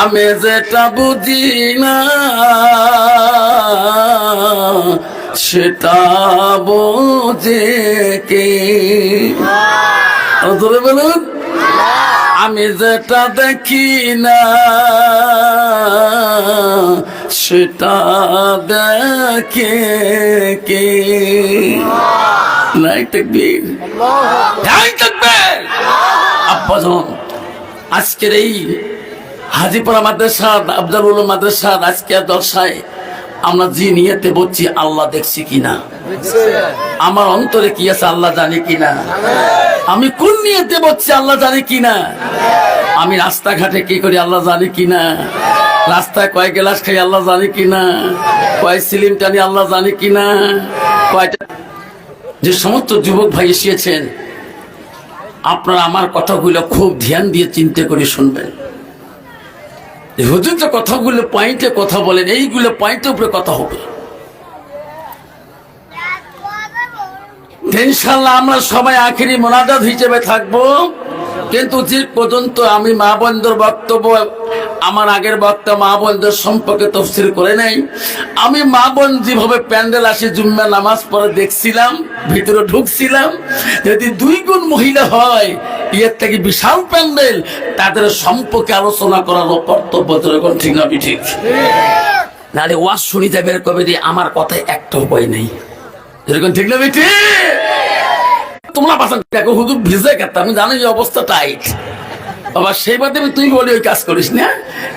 আমি যেটা বুঝি না সেটা বোঝে কে? ধরে বলুন, আমি যেটা দেখি না সেটা দেখে কে? নাই তাকবীর, নাই তাকবীর। আব্বাজান, আজকের এই হাজিপুরা মাদ্রাসা, আফজাল উলুম মাদ্রাসা আজকে জলসায় আমরা যে নিয়তে বলছি, আল্লাহ দেখছি কিনা, আমার অন্তরে কি আছে আল্লাহ জানে কিনা, আমি কোন নিয়তে বলছি আল্লাহ জানে কিনা, আমি রাস্তাঘাটে কি করি আল্লাহ জানে কিনা, রাস্তায় কয় গ্লাস খাই আল্লাহ জানে কিনা, কয় সিলিম টানি আল্লাহ জানে কিনা, কয়টা। যে সমস্ত যুবক ভাই এসেছেন, আপনারা আমার কথাগুলো খুব ধ্যান দিয়ে চিন্তা করে শুনবেন। হুজুর যে কথাগুলো পয়েন্টে কথা বলেন, এইগুলো পয়েন্টের উপরে কথা হবে। ইনশাআল্লাহ আমরা সবাই আখেরি মোনাজাত হিসেবে থাকবো, কিন্তু যে পর্যন্ত আমি মা বোনদের বক্তব্য, আমার আগের বক্তা মা বোনদের সম্পর্কে তফসির করে নাই। আমি মা বোন যেভাবে প্যান্ডেল আসে জুম্মা নামাজ পড়ে দেখছিলাম, ভিতরে ঢুকছিলাম, যদি 2 গুণ মহিলা হয়, এর থেকে বিশাল প্যান্ডেল, তাদের সম্পর্কে আলোচনা করার কর্তব্য। যেরকম ঠিক না ঠিক? নাহলে ওয়াজ শুনি যাবে কবে দিয়ে আমার কথায় একটা উপায় নেই। যেরকম ঠিক না ঠিক? তোমরা বাসা দেখো হুজুর ভিজে গেছে, আমি জানি এই অবস্থা টাইট বাবা, সেই বাদে তুই বলি ওই কাজ করিস না।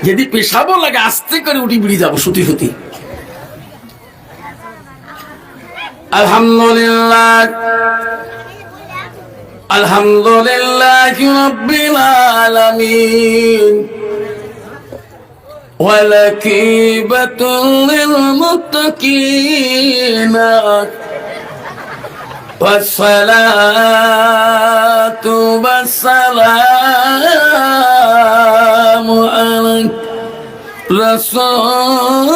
যদি পেশাবও লাগে আস্তে করে উঠি বিড়ি যাবো সুতি সুতি। আলহামদুলিল্লাহ, আলহামদুলিল্লাহ রাব্বিল আলামিন, ওয়ালাকিবাতুল লিল মুত্তাকিন, والصلاة والسلام على رسوله.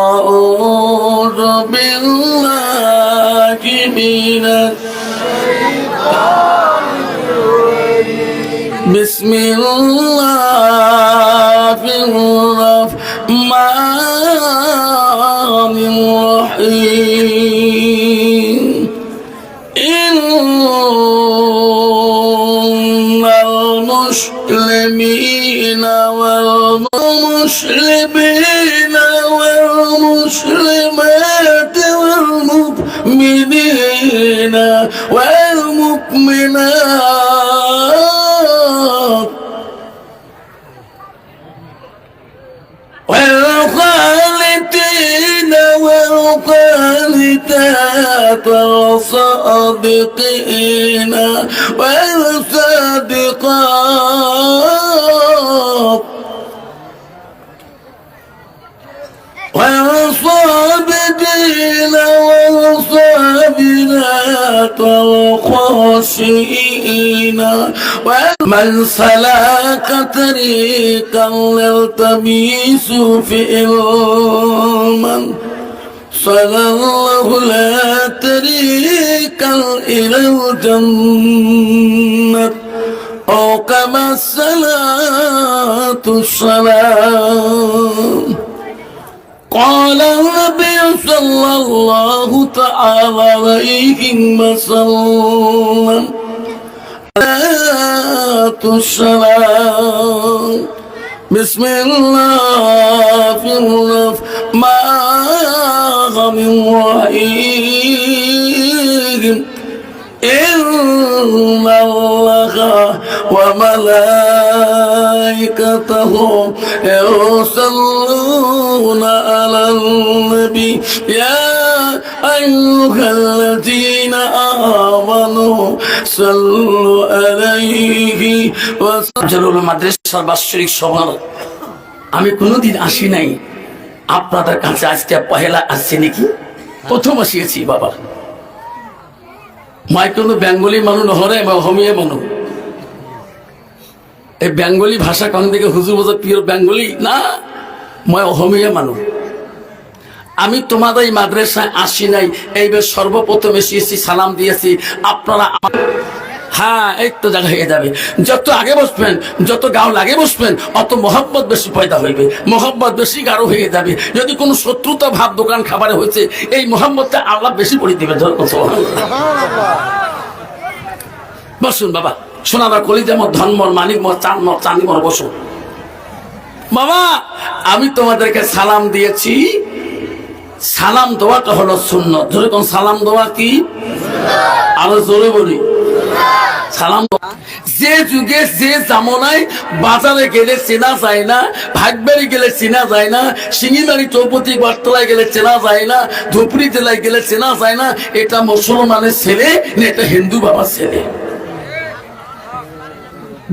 أعوذ بالله من الشيطان الرجيم. بسم الله الرحمن الرحيم. إن المسلمين والمسلمين والمسلمات والمؤمنين والمؤمنات والقانتين والقانتات والصادقين والصادقات والصابرين والصابرات والخاشعين. ومن سلك طريقا يلتمس فيه علما سهل الله له طريقا إلى الجنة، أو كما الصلاة والسلام. قال النبي صلى الله تعالى عليه وسلم السلام. بسم الله الرحمن الرحيم. إن الله وملائكته يصلون على النبي يا أيها الذين آمنوا صلوا عليه وسلموا. মাদ্রাসার বাৎসরিক সভার আমি কোনোদিন আসি নাই, আপনাদের কাছে আজকে পহেলা আসছে নাকি? প্রথম আসিয়েছি বাবা। মাই কোনো বেঙ্গলি মানুষ নহরে হমিয়ে মানুষ, এই বেঙ্গলি ভাষা কোন দিকে হুজুর বোঝা পিওর বেঙ্গলি না, মই অসমীয়া মানুষ। আমি তোমাদের এই মাদ্রাসায় আসি নাই, এইবার সর্বপ্রথম এসেছি, সালাম দিয়েছি। আপনারা হ্যাঁ এই তো জায়গা হয়ে যাবে। যত আগে বসবেন, যত গাও লাগে বসবেন, অত মোহাব্বত বেশি পয়দা হইবে, মোহাব্বত বেশি গাঢ় হয়ে যাবে। যদি কোনো শত্রুতা ভাব দোকান খাবারে হয়েছে, এই মোহাম্মতটা আল্লাহ বেশি পড়ে দিবে। বসুন বাবা, সোনারা কলিজামর ধনমর মানিকমর চানমর চাঁদিমর বসুন। বাবা আমি তোমাদেরকে সালাম দিয়েছি, সালাম দেওয়াটা হলো সুন্নত। যেরকম সালাম দেওয়া কি, আরো জোরে বলি সালাম। যে যুগে যে জামানায় বাজারে গেলে চেনা যায় না, ভাগবাড়ি গেলে চেনা যায় না, সিঙ্গিবাড়ি চৌপতি বটতলায় গেলে চেনা যায় না, ধুপড়ি জেলায় গেলে চেনা যায় না, এটা মুসলমানের ছেলে না এটা হিন্দু বাবার ছেলে।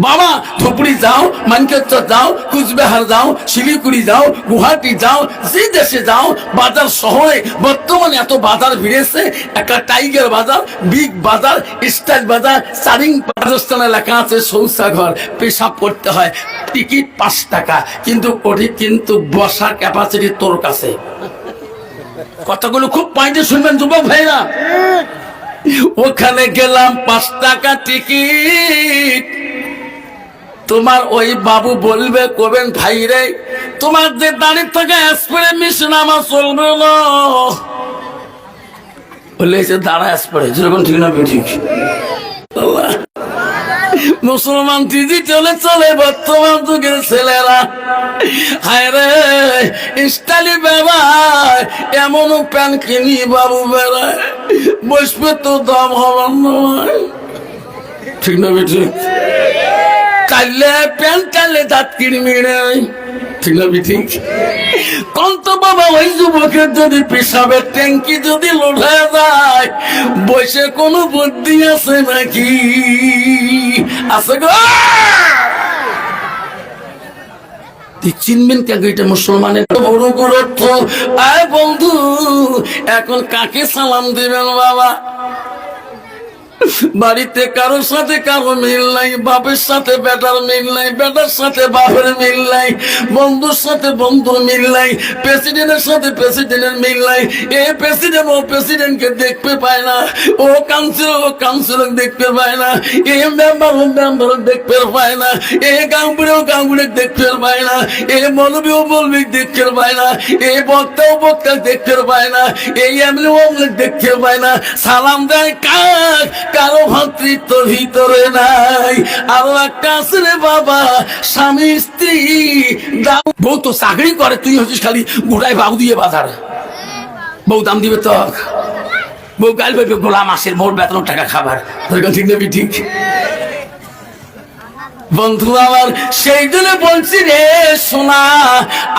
বাবা ধুপড়ি যাও, মানকেশ্বর যাও, কুচবিহার যাও, শিলিগুড়ি যাও, গুয়াহাটি যাও, যে দেশে যাও, বাজার শহরে বর্তমানে এত বাজার ভিড়েছে। একটা টাইগার বাজার, বিগ বাজার, স্টাইল বাজার, চারিং রাজস্থানে লেখা আছে শৌচাঘর, পেশাব করতে হয়, টিকিট 5 টাকা, কিন্তু ওটি কিন্তু বসার ক্যাপাসিটি তোর কাছে। কথাগুলো খুব পয়েন্টে শুনবেন যুবক ভাইরা। ওখানে গেলাম 5 টাকা টিকিট, তোমার ওই বাবু বলবে কবেন ভাই রে তোমার যে দাঁড়িয়ে থেকে স্প্রে মিশন আমার চলবে না, বললে দাঁড়া স্প্রে, যেরকম ঠিক না ঠিক। মুসলমান দিদি চলে চলে বর্তমান যুগের ছেলেরা, হায় রে স্টাইলি বেড়ায়, এমনও প্যান কিনি বাবু বেড়ায়, বসবে তো দাম হবার নয়, ঠিক না ঠিক। কালে প্যান্ট কালে দাঁত কিনবি নাই, ঠিক না ঠিক। কন্ত বাবা ওই যুবকের যদি পেশাবের ট্যাঙ্কি যদি লোঢা যায়, বসে কোনো বুদ্ধি আছে নাকি? আছে গো, চিনবেন কেন এটা মুসলমানের বড় গুরুত্ব। আয় বন্ধু এখন কাকে সালাম দিবেন বাবা? বাড়িতে কারোর সাথে কারো মিল নাই, বাপের সাথে বেটার মিল নাই, বেটার সাথে বাপের মিল নাই, বন্ধুর সাথে বন্ধুর মিল নাই, প্রেসিডেন্টের সাথে প্রেসিডেন্টের মিল নাই। এ প্রেসিডেন্ট ও প্রেসিডেন্টকে দেখতে পায় না, ও কাউন্সিলর ও কাউন্সিলর দেখতে পায় না, এ মেম্বার ও মেম্বার দেখতে পায় না, এ গাঁগুড়ে ও গাঁগুড়ে দেখতে পায় না, এ মৌলবী ও মৌলবী দেখতে পায় না, এ বক্তা ও বক্তা দেখতে পায় না, এই এমনি ও দেখতে পায় না। সালাম দেয় কাক, কারো ভাতৃত্ব ভিতরে নাই। আরো একটা আছে রে বাবা, স্বামী স্ত্রী, বউ তো চাকরি করে, তুই হচ্ছিস খালি গোটায় বাবু দিয়ে বাজার, বউ দাম দিবে তো, বউ গাল বলবে গোলা মাসের মোট বেতন টাকা খাবার, ঠিক নেবি ঠিক। বন্ধু আমার সেই জন্য বলছি রে শোনা,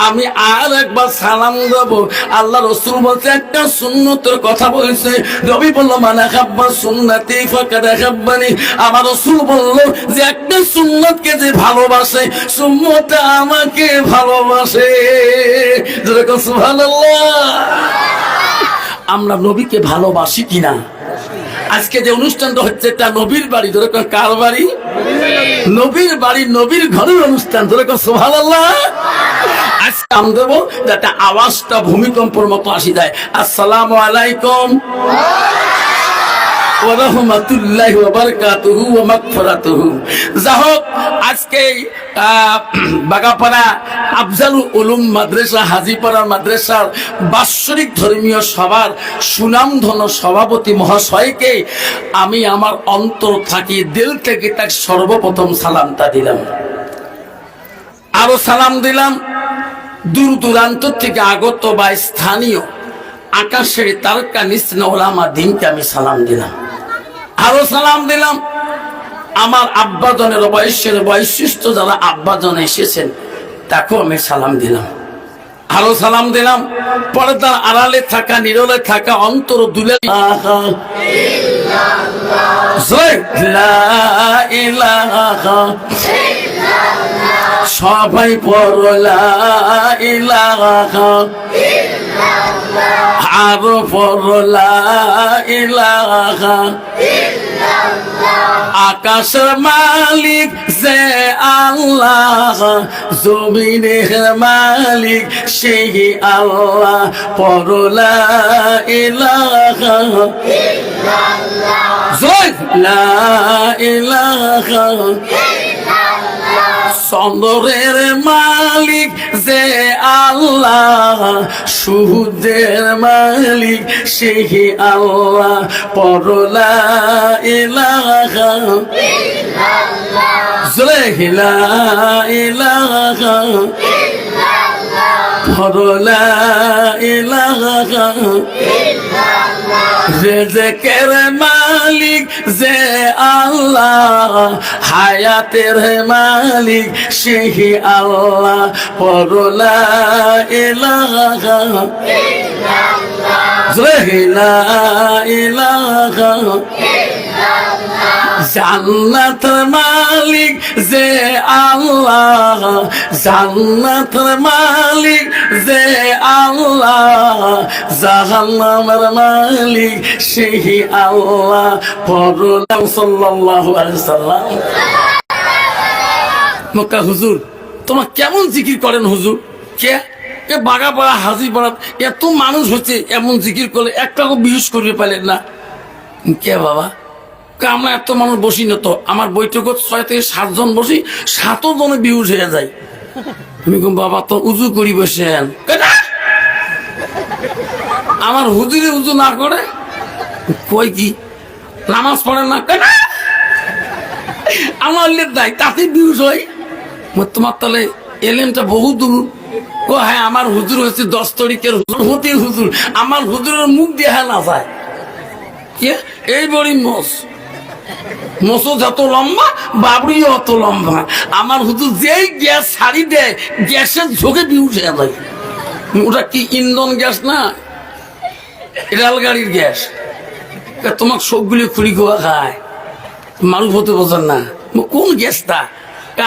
আমি আর একবার সালাম দেবো। আল্লাহ রসুল বলছে একটা সুন্নতের কথা বলছে, রবি বললো মানে খাব্বা সুন্নতি ফাকাদ খাব্বানি। আমার রসুল বললো যে একটা সুন্নতকে যে ভালোবাসে, সুন্নতটা আমাকে ভালোবাসে। যেরকম সুবহানাল্লাহ। আমরা নবীকে ভালোবাসি কিনা? আজকে যে অনুষ্ঠানটা হচ্ছে এটা নবীর বাড়ি, যেরকম কার বাড়ি? নবীর বাড়ি, নবীর ঘরের অনুষ্ঠান, যেরকম সুবহানাল্লাহ। আজকে আমি দেবো যাতে আওয়াজটা ভূমিকম্পের মতো আসি যায়। আসসালামু আলাইকুম ওয়া রাহমাতুল্লাহি ওয়া বারাকাতুহু ওয়া মাগফিরাতুহু। যাহোক আজকে বাগাপাড়া আফজালুল উলুম মাদ্রাসা, হাজীপাড়া মাদ্রাসার বাৎসরিক ধর্মীয় সভার সুনামধন্য সভাপতি মহাশয়কে আমি আমার অন্তর থাকি দিল থেকে তার সর্বপ্রথম সালামটা দিলাম। আরো সালাম দিলাম দূর দূরান্ত থেকে আগত বা স্থানীয় আকাশের তারকা নিস্ন ওলামা দিনকে আমি সালাম দিলাম। আরো সালাম দিলাম আমার আব্বাজনের বয়সের বৈশিষ্ট্য যারা আব্বাজন এসেছেন তাকেও আমি সালাম দিলাম। আরো সালাম দিলাম পর্দার আড়ালে থাকা, নীরবে থাকা, অন্তর দুলে সবাই পড়লা ইলাহা, আরো পড়লা ইলাহা, আকাশের মালিক যে আল্লাহ, জমিনের মালিক সেই আল্লাহ, পরলা ইলাহা লা ইলাহা। চন্দ্রের মালিক যে আল্লাহ, সূর্যের মালিক সেই আল্লাহ, পরলা ইলাহা লা ইলাহা পরলা ইলাহা। রিজকের মালিক যে আল্লাহ, হায়াতের মালিক সেই আল্লাহ, পরলা ইলাহা লা ইলাহা। জান্নাতের মালিক যে আল্লাহ, জান্নাতের মালিক যে আল্লাহ, জাহান্নামের মালিক সেই আল্লাহ, পরলা। সাল্লাল্লাহু আলাইহি ওয়াসাল্লাম। মক্কা হুজুর তোমার কেমন জিকির করেন হুজুর? কে এ বাগা পাড়া হাজি পাড়া এত মানুষ হচ্ছে, এমন জিকির করলে একটাও বিহুস করবে পারলেন না? কে বাবা? আমরা এত মানুষ বসি না তো, আমার বৈঠক 6 থেকে 7 জন বসি, 7 জনে বিহুস হয়ে যায়। আমি বাবা তো উজু করি বসেন, আমার হুজুরে উজু না করে কই কি নামাজ পড়েন না কেন? আমার দেয় তাতে বিহুস হয়। তোমার তাহলে এলেমটা বহু দূর। ও হ্যাঁ, আমার হুজুর হচ্ছে 10 তারিখের হতে হুজুর, আমার হুজুরের মুখ দিয়ে হ্যাঁ না যায়। এই বড়ি মোসো যত লম্বা, বাবরিও অত লম্বা। আমার হুজুর যেই গ্যাস ছাড়ি দেয়, গ্যাসের ঝোঁকে বিহুস হয়ে যায়। ওটা কি ইন্ধন গ্যাস না, রেল গাড়ির গ্যাস। তোমার সবগুলি খুলি খোয়া খায়, মানুষ হতে বোঝেন না কোন গ্যাসটা।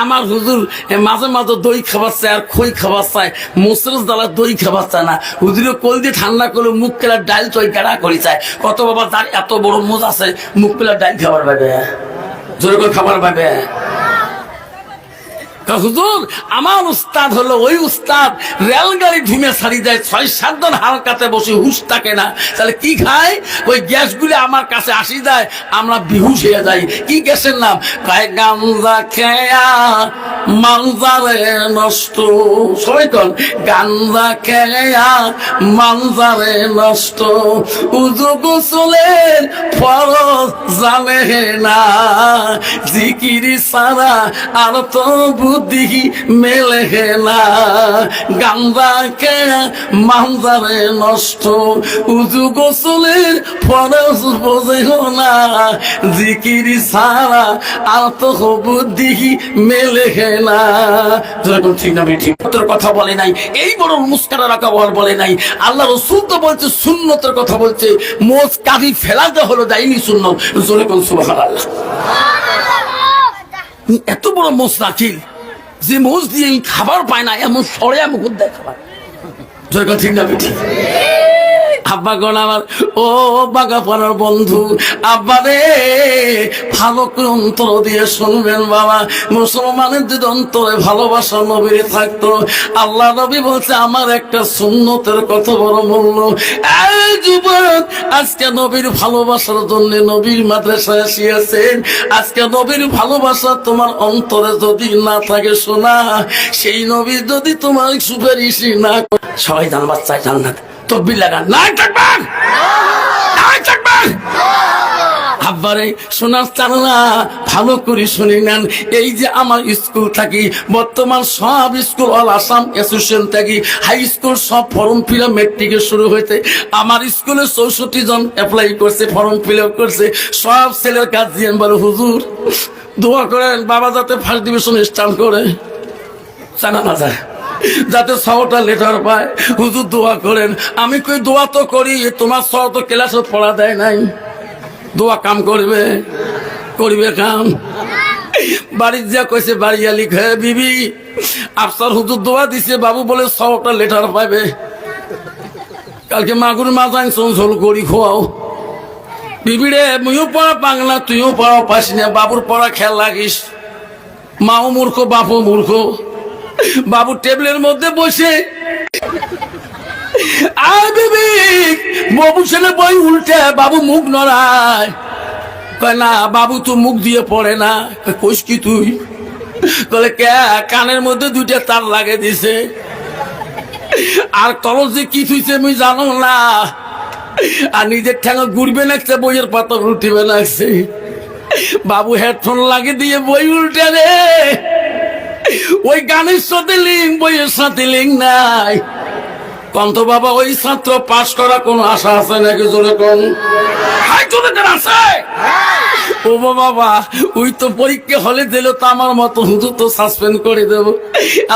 আমার হুজুর মাঝে মাঝে দই খাবার চায় আর খই খাবার চায়, মোসরের দ্বারা দই খাবার চায় না। হুজুরে কল দিয়ে ঠান্ডা করে মুখ পেলা ডাইল চই গাড়া করে চায়। কত বাবা তার এত বড় মোজ আছে, মুখ পেলা ডাইল খাবার পাবে, জোরে করে খাবার পাবে। হুজুর আমার উস্তাদ হলো ওই উস্তাদ, রেলগাড়ি ধুমে ছাড়ি দেয়, 6-7 জন হালকাতে বসে হুশ থাকে না। তাহলে কি খায়? ওই গ্যাসগুলি আমার কাছে আসি যায়, আমরা বিহুশ হয়ে যাই। কি গ্যাসের নাম? কয় গাঞ্জা খেয়া মানজারে নষ্ট। সবাই কন গাঞ্জা খেয়া মানজারে নষ্ট। উজু গোসলের ফরজ জানে না, জিকিরি সারা আর তো বুদ্ধি মেলে না। গাঞ্জা খেয়া মানজারে নষ্ট, উজু গোসলের ফরজ বোঝে না, জিকিরি সারা আর তো বুদ্ধি মেলে না। ঠিক না ঠিক তোর কথা বলে নাই, এই বড় মুস্কারা রাখা বলে নাই। আল্লাহ রসুল তো বলছে, সুন্নতের কথা বলছে। মোজ কাঁদি ফেলাতে হলো দাইনি সুন্নত। জোরে কোন সুবহানাল্লাহ। এত বড় মোজ রাখিল যে মোজ দিয়ে খাবার পায় না, এমন সরে মুখ দেয় খাবার। জোরে কোন ঠিক না ঠিক। আব্বা গণ আমার, ও বাগা পাড়ার বন্ধু, আব্বা রে ভালো করে অন্তর দিয়ে শুনবেন বাবা। মুসলমানের যদি অন্তরে ভালোবাসা নবীর থাকতো, আল্লাহ নবী বলছে আমার একটা সুন্নতের কত বড় মূল্য। এই যুবক, আজকে নবীর ভালোবাসার জন্য নবীর মাদ্রাসায় আসিয়াছেন। আজকে নবীর ভালোবাসা তোমার অন্তরে যদি না থাকে, শোনা সেই নবী যদি তোমার সুপারিশই না করে, সবাই জানবার চাই জান্নাত। তকবীর লাগান, নাই থাকবেন, নাই থাকবেন। আব্বারে শোনার চালা ভালো করে শুনে নেন। এই যে আমার স্কুল থাকি, বর্তমান সব স্কুল অল আসাম অ্যাসোসিয়েশন থাকি, হাই স্কুল সব ফর্ম ফিল আপ মেট্রিকে শুরু হয়েছে। আমার স্কুলে 64 জন অ্যাপ্লাই করছে, ফর্ম ফিল আপ করছে। সব ছেলের কাজ দিয়ে বলে হুজুর দোয়া করেন বাবা যাতে ফার্স্ট ডিভিশন স্টার্ট করে, জানা না যায়, যাতে 6টা লেটার পায়। হুজুর দোয়া করেন। আমি কই দোয়া তো করি, তোমার 6 তো ক্লাসে পড়া দেয় নাই, দোয়া কাম করবে, করবে কাম। বাড়ি যা কইছে বাড়িয়া লিখে, বিবি আফসার হুজুর দোয়া দিছে, বাবু বলে 6টা লেটার পাবে, কালকে মাগুর মাছ আনছ ঝোল করি খোয়াও। বিবিরে মুইও পড়া পাগলা, তুইও পড়া পাস না, বাবুর পড়া খেয়াল লাগিস। মাও মূর্খ, বাপও মূর্খ। বাবু টেবিলের মধ্যে বসে আর বিবি বাবু ছেলে বই উল্টে, বাবু মুখ নড়ায়। কয় না বাবু তো মুখ দিয়ে পড়ে না। কইস কি তুই? বলে কে? কানের মধ্যে দুইটা তার লাগে দিছে। আর তরল যে কি থুইছে আমি জানো না। আর নিজের ঠ্যাঙে ঘুরবে লাগছে, বইয়ের পাতা উল্টিবে লাগছে। বাবু হেডফোন লাগে দিয়ে বই উল্টে রে। ওই গানের সাথে লিঙ্ক, বইয়ের সাথে লিঙ্ক নাই। কন্ত বাবা ওই ছাত্র পাশ করা কোন আশা আছে নাকি? জোরে কোন আছে? ও বাবা ওই তো পরীক্ষা হলে দিল তো আমার মতো হুজুর তো সাসপেন্ড করে দেব।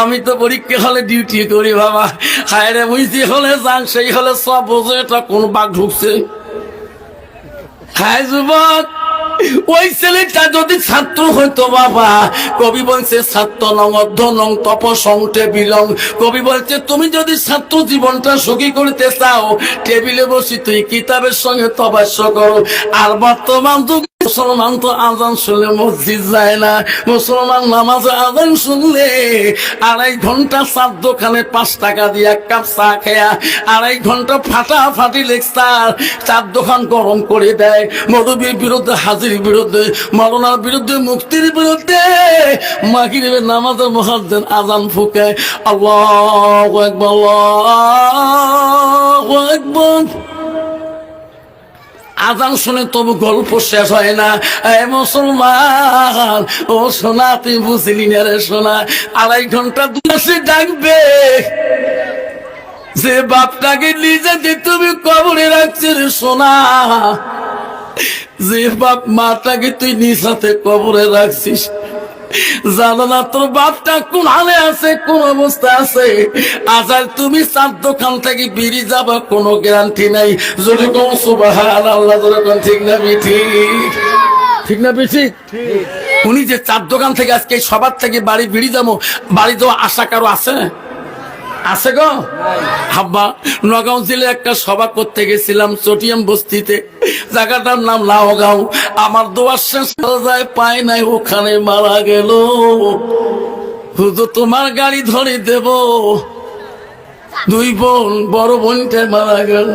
আমি তো পরীক্ষা হলে ডিউটি করি বাবা। হায় রে বুঝতে হলে যান, সেই হলে সব বোঝে এটা কোন বাঘ ঢুকছে। হায় যুবক, ওই ছেলেটা যদি ছাত্র হইতো বাবা, কবি বলছে ছাত্র নং অর্ধ নং তপ সংটে বিলং। কবি বলছে তুমি যদি ছাত্র জীবনটা সুখী করতে চাও, টেবিলে বসি তুই কিতাবের সঙ্গে তবাস্য করো। আর বর্তমান যুগ মুসলমান তো আজান শুনলে মসজিদ যায় না। মুসলমান নামাজে আজান শুনলে 2.5 ঘন্টা চার দোকানে 5 টাকা দিয়ে এক কাপ চা খেয়া 2.5 ঘন্টা ফাটাফাটি লেকচার, চার দোকান গরম করে দেয়। মৌলবীর বিরুদ্ধে, হাজির বিরুদ্ধে, মরনার বিরুদ্ধে, মুক্তির বিরুদ্ধে। মাগরিবের নামাজে মুয়াজ্জিন আজান ফুঁকে আল্লাহু আকবার, আল্লাহু আকবার। আজান শুনে তবু গল্প শেষ হয় না। এ মুসলমান, ও সোনা তুই বুঝলি না রে সোনা, 2.5 ঘন্টা দুসে ডাকবে। যে বাপটাকে নিজে তুমি কবরে রাখছিস রে সোনা, যে বাপ মাটাকে তুই নিজ হাতে কবরে রাখছিস, জানো না তোর বাপটা কোন হালে আছে, কোন অবস্থা আছে। আজার তুমি 4 দোকান থেকে বেরিয়ে যাবা কোনো গ্যারান্টি নাই। যদি কোন সুবহানাল্লাহ, যেরকম ঠিক না বেঠিক? ঠিক না বেঠিক? উনি যে 4 দোকান থেকে আজকে সবার থেকে বাড়ি বেরিয়ে যাবো, বাড়ি যাওয়া আশা কারো আছে? আছে গো? হাব্বা নগাঁও জেলায় একটা সভা করতে গেছিলাম চটিয়াম বস্তিতে, জায়গাটার নাম লাউগাঁও। আমার দোয়ার শেষ যায় পায় নাই, ওখানে মারা গেল। হুজুর তোমার গাড়ি ধরে দেব। 2 বোন, বড় বোনটা মারা গেল।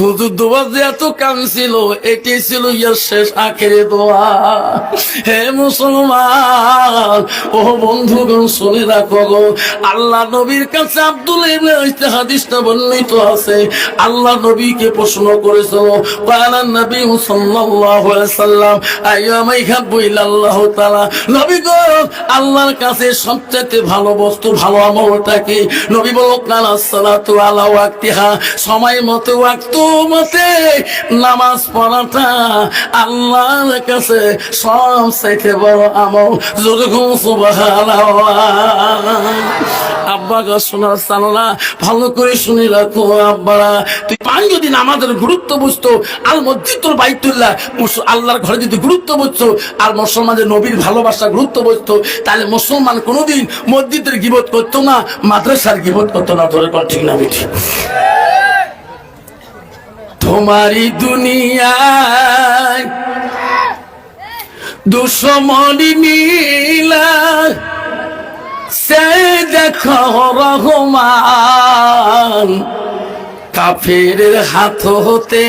হুজুর দোয়া যে এত কাঁদছিল, এটাই ছিল ইয়ার শেষ আখেরে দোয়া। হে মুসলমান, ও বন্ধুগণ শুনে রাখো গো, আল্লাহ নবীর কাছে আব্দুল ইবনে হাদিসটা বর্ণিত আছে। আল্লাহ নবীকে প্রশ্ন করেছিল, কালান নবী সাল্লাল্লাহু আলাইহি সাল্লাম আইয়ামা ইহাব্বু ইলাল্লাহু তাআলা। নবী গো, আল্লাহর কাছে সবচেয়ে ভালো বস্তু, ভালো আমলটা কি? নবী বলল কালাস সালাতু আলা ওয়াক্তিহা, সময় মতো মতে নামাজ পড়াটা আল্লাহর কাছে সবচেয়ে বড় আমল। আব্বা গো শোনার চালনা ভালো করে শুনে রাখো। আব্বারা তুই পান যদি নামাজের গুরুত্ব বুঝতো, আর মসজিদুল বাইতুল্লাহ আল্লাহর ঘরে যদি গুরুত্ব বুঝতো, আর মুসলমানদের নবীর ভালোবাসা গুরুত্ব বুঝতো, তাহলে মুসলমান কোনোদিন মসজিদের গীবত করতো না, মাদ্রাসার গীবত করতো না। ধরে কর ঠিক না বেঠিক? তোমারি দুনিয়ায় দুশ্মনী মিলা, সে দেখো রহমান কাফেরের হাত হতে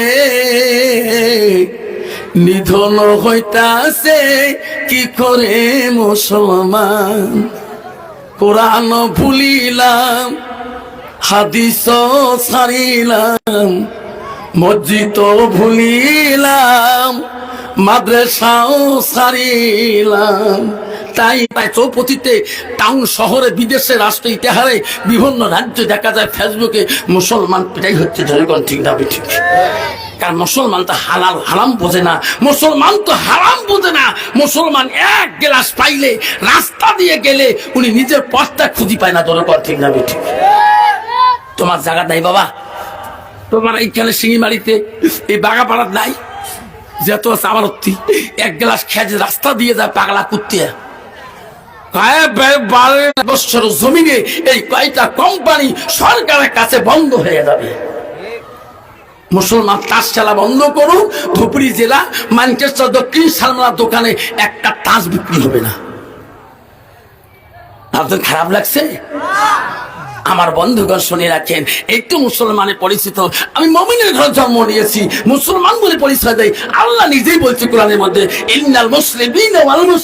নিধন হইতাছে কি করে মুসলমান। কোরআন ভুলিলাম, হাদিস ছাড়িলাম, মসজিদ ভুলিলাম, মাদ্রাসাও ছাড়িলাম। তাই চৌপতিতে, টাউন শহরে, বিদেশে, রাষ্ট্র ইতিহারে, বিভিন্ন রাজ্যে দেখা যায় ফেসবুকে মুসলমান পিটাই হচ্ছে। জনগণ ঠিক না ঠিক? কারণ মুসলমান তো হালাল হারাম বোঝে না। মুসলমান তো হারাম বোঝে না। মুসলমান 1 গ্লাস পাইলে, রাস্তা দিয়ে গেলে উনি নিজের পথটা খুঁজি পায় না। জনগণ ঠিক না ঠিক? তোমার জায়গা নাই বাবা, তোমার এইখানে শিঙিমারিতে, এই বাগাপাড়ার নাই, যেহেতু আছে আমার 1 গ্লাস খেয়ে রাস্তা দিয়ে যায় পাগলা কুত্তিয়া। 12 বছর জমিনে এই কয়টা কোম্পানি সরকারের কাছে বন্ধ হয়ে যাবে। মুসলমান তাস খেলা বন্ধ করুন, ধুবড়ী জেলা ম্যানচেস্টার দক্ষিণ সালমার দোকানে একটা তাস বিক্রি হবে না। আপনার খারাপ লাগছে? আমার বন্ধুগণ শুনে রাখেন, একটু মুসলমানের পরিচিত, আমি মুমিনের ঘরে জন্ম নিয়েছি, মুসলমান বলে পরিচয় দেয়। আল্লাহ নিজেই বলছে কোরআনের মধ্যে, ইন্নাল মুসলিমিনা ওয়াল